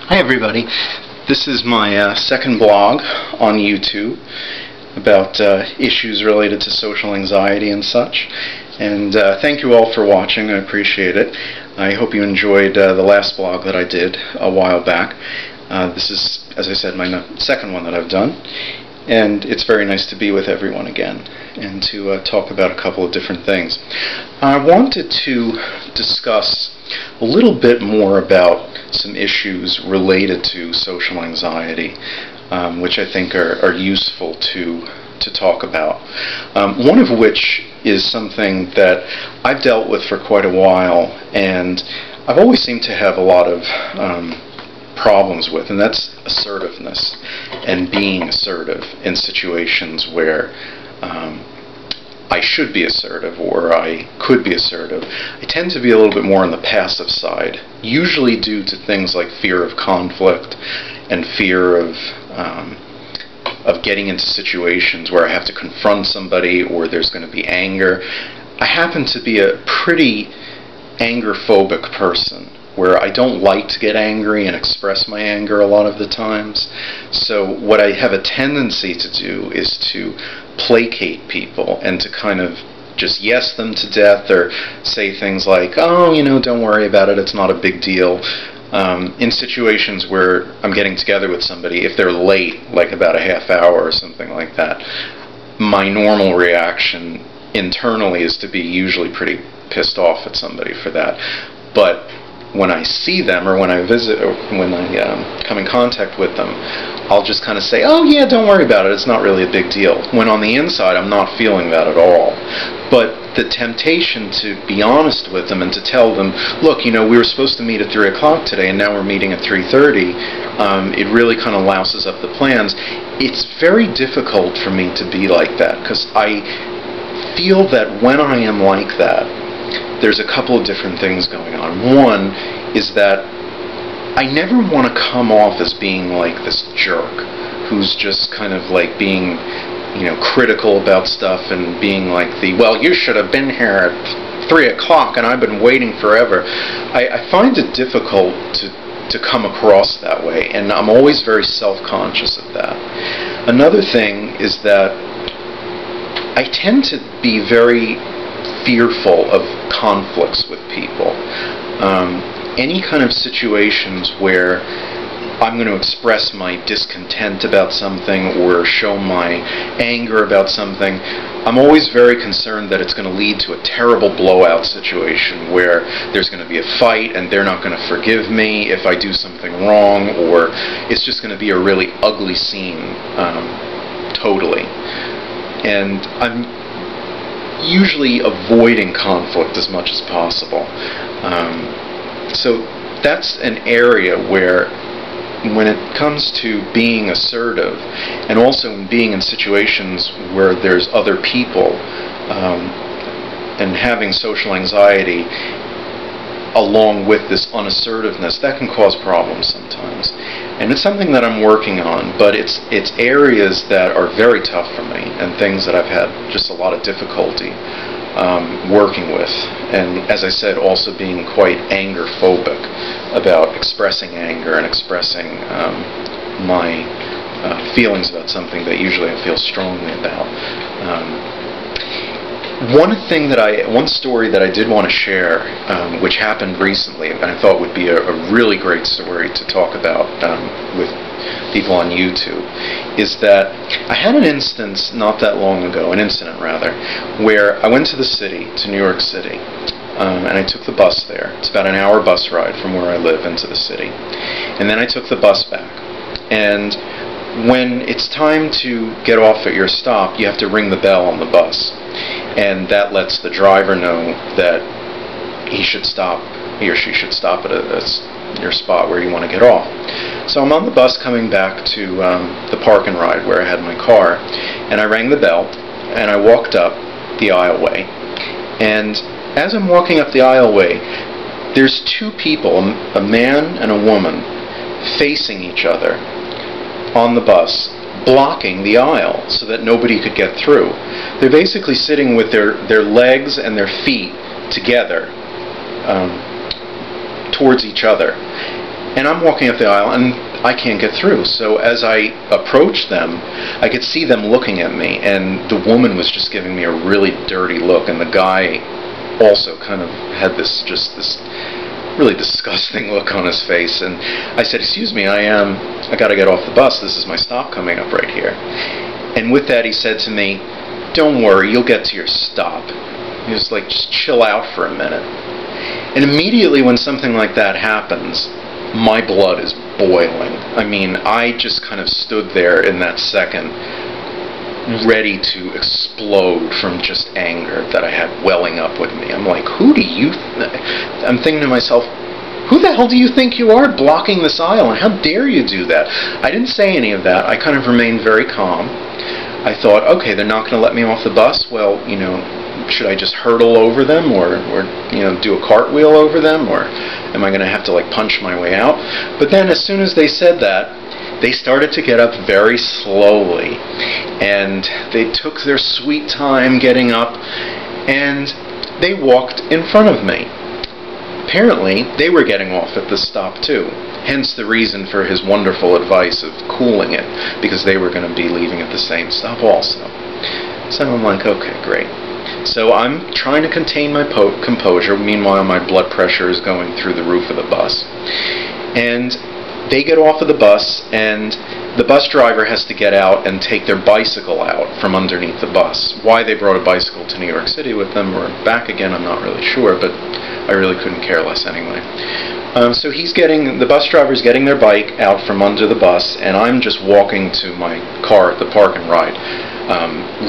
Hi everybody, this is my second blog on YouTube about issues related to social anxiety and such, and thank you all for watching. I appreciate it. I hope you enjoyed the last blog that I did a while back. This is, as I said, my second one that I've done, and it's very nice to be with everyone again and to talk about a couple of different things. I wanted to discuss a little bit more about some issues related to social anxiety, which I think are useful to talk about. One of which is something that I've dealt with for quite a while, and I've always seemed to have a lot of problems with, and that's assertiveness and being assertive in situations where I should be assertive or I could be assertive. I tend to be a little bit more on the passive side, usually due to things like fear of conflict and fear of getting into situations where I have to confront somebody or there's going to be anger. I happen to be a pretty anger-phobic person, where I don't like to get angry and express my anger a lot of the times. So what I have a tendency to do is to placate people and to kind of just yes them to death, or say things like, oh, don't worry about it, it's not a big deal. In situations where I'm getting together with somebody, if they're late, like about a half hour or something like that, my normal reaction internally is to be usually pretty pissed off at somebody for that. But when I see them, or when I visit, or when I come in contact with them, I'll just kind of say, oh yeah, don't worry about it, it's not really a big deal. When on the inside, I'm not feeling that at all. But the temptation to be honest with them and to tell them, look, we were supposed to meet at 3 o'clock today, and now we're meeting at 3:30, it really kind of louses up the plans. It's very difficult for me to be like that, because I feel that when I am like that, there's a couple of different things going on. One is that I never want to come off as being like this jerk who's just kind of like being, critical about stuff and being like well, you should have been here at 3 o'clock and I've been waiting forever. I find it difficult to come across that way, and I'm always very self-conscious of that. Another thing is that I tend to be very fearful of conflicts with people. Any kind of situations where I'm going to express my discontent about something or show my anger about something, I'm always very concerned that it's going to lead to a terrible blowout situation where there's going to be a fight and they're not going to forgive me if I do something wrong, or it's just going to be a really ugly scene, totally. And I'm usually avoiding conflict as much as possible. So that's an area where, when it comes to being assertive, and also being in situations where there's other people, and having social anxiety along with this unassertiveness, that can cause problems sometimes. And it's something that I'm working on, but it's areas that are very tough for me, and things that I've had just a lot of difficulty working with. And as I said, also being quite anger-phobic about expressing anger and expressing my feelings about something that usually I feel strongly about. One story that I did want to share, which happened recently, and I thought would be a really great story to talk about with people on YouTube, is that I had an incident not that long ago, where I went to the city, to New York City, and I took the bus there. It's about an hour bus ride from where I live into the city. And then I took the bus back. And when it's time to get off at your stop, you have to ring the bell on the bus. And that lets the driver know that he or she should stop at your spot where you want to get off. So I'm on the bus coming back to the park and ride where I had my car, and I rang the bell, and I walked up the aisleway. And as I'm walking up the aisleway, there's two people, a man and a woman, facing each other on the bus, blocking the aisle so that nobody could get through. They're basically sitting with their legs and their feet together towards each other. And I'm walking up the aisle, and I can't get through. So as I approached them, I could see them looking at me, and the woman was just giving me a really dirty look, and the guy also kind of had this really disgusting look on his face. And I said, "Excuse me, I got to get off the bus. This is my stop coming up right here." And with that, he said to me, "Don't worry, you'll get to your stop." He was like, "Just chill out for a minute." And immediately when something like that happens, my blood is boiling. I mean, I just kind of stood there in that second, ready to explode from just anger that I had welling up with me. I'm like, I'm thinking to myself, who the hell do you think you are, blocking this aisle, and how dare you do that? I didn't say any of that. I kind of remained very calm. I thought, okay, they're not going to let me off the bus. Well, should I just hurtle over them, or do a cartwheel over them, or am I going to have to punch my way out? But then as soon as they said that, they started to get up very slowly, and they took their sweet time getting up, and they walked in front of me. Apparently, they were getting off at the stop too, hence the reason for his wonderful advice of cooling it, because they were going to be leaving at the same stop also. So I'm like, okay, great. So I'm trying to contain my composure. Meanwhile, my blood pressure is going through the roof of the bus. And they get off of the bus, and the bus driver has to get out and take their bicycle out from underneath the bus. Why they brought a bicycle to New York City with them or back again, I'm not really sure, but I really couldn't care less anyway. So the bus driver's getting their bike out from under the bus, and I'm just walking to my car at the park and ride,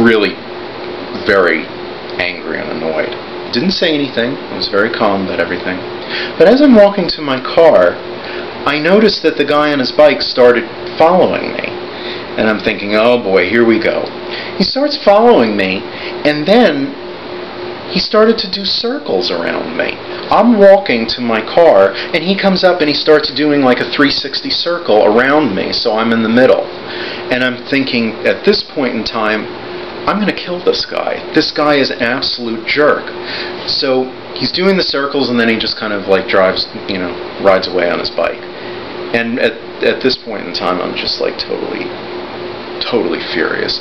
really very angry and annoyed. Didn't say anything. I was very calm about everything. But as I'm walking to my car, I noticed that the guy on his bike started following me. And I'm thinking, oh boy, here we go. He starts following me, and then he started to do circles around me. I'm walking to my car, and he comes up and he starts doing like a 360 circle around me, so I'm in the middle. And I'm thinking, at this point in time, I'm going to kill this guy. This guy is an absolute jerk. So he's doing the circles, and then he just kind of drives, rides away on his bike. And at this point in time, I'm just totally furious.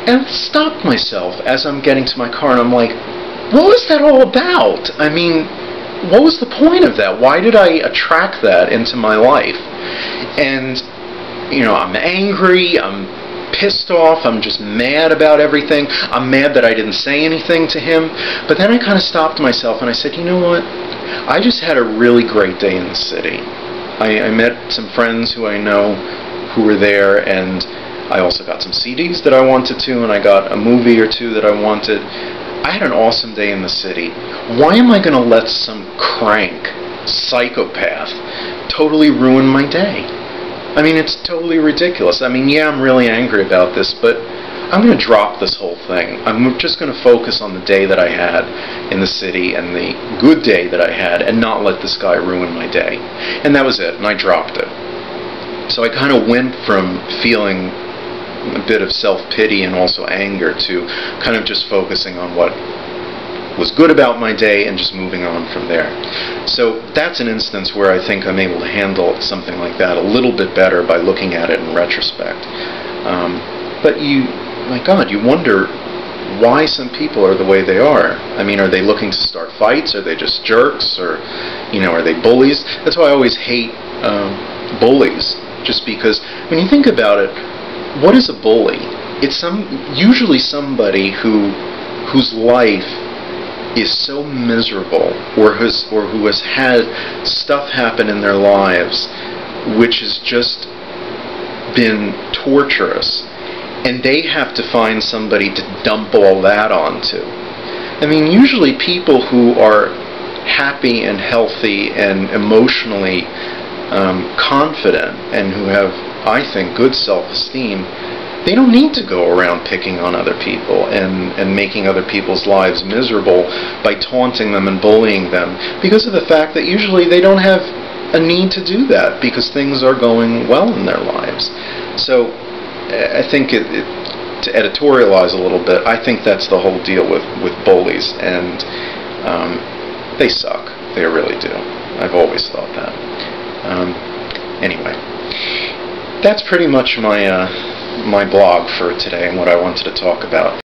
And I stopped myself as I'm getting to my car, and I'm like, what was that all about? I mean, what was the point of that? Why did I attract that into my life? And, I'm angry, I'm pissed off, I'm just mad about everything. I'm mad that I didn't say anything to him. But then I kind of stopped myself and I said, you know what? I just had a really great day in the city. I met some friends who I know who were there, and I also got some CDs that I wanted to, and I got a movie or two that I wanted. I had an awesome day in the city. Why am I going to let some crank, psychopath, totally ruin my day? I mean, it's totally ridiculous. I mean, yeah, I'm really angry about this, but I'm going to drop this whole thing. I'm just going to focus on the day that I had in the city and the good day that I had, and not let this guy ruin my day. And that was it, and I dropped it. So I kind of went from feeling a bit of self-pity and also anger to kind of just focusing on what was good about my day and just moving on from there. So that's an instance where I think I'm able to handle something like that a little bit better by looking at it in retrospect. But my God, you wonder why some people are the way they are. I mean, are they looking to start fights? Are they just jerks? Or, are they bullies? That's why I always hate bullies, just because when you think about it, what is a bully? It's usually somebody whose life is so miserable, or who has had stuff happen in their lives which has just been torturous, and they have to find somebody to dump all that onto. I mean, usually people who are happy and healthy and emotionally confident and who have, I think, good self-esteem, they don't need to go around picking on other people and making other people's lives miserable by taunting them and bullying them, because of the fact that usually they don't have a need to do that because things are going well in their lives. So I think to editorialize a little bit, I think that's the whole deal with bullies, and they suck. They really do. I've always thought that. Anyway, that's pretty much my blog for today and what I wanted to talk about.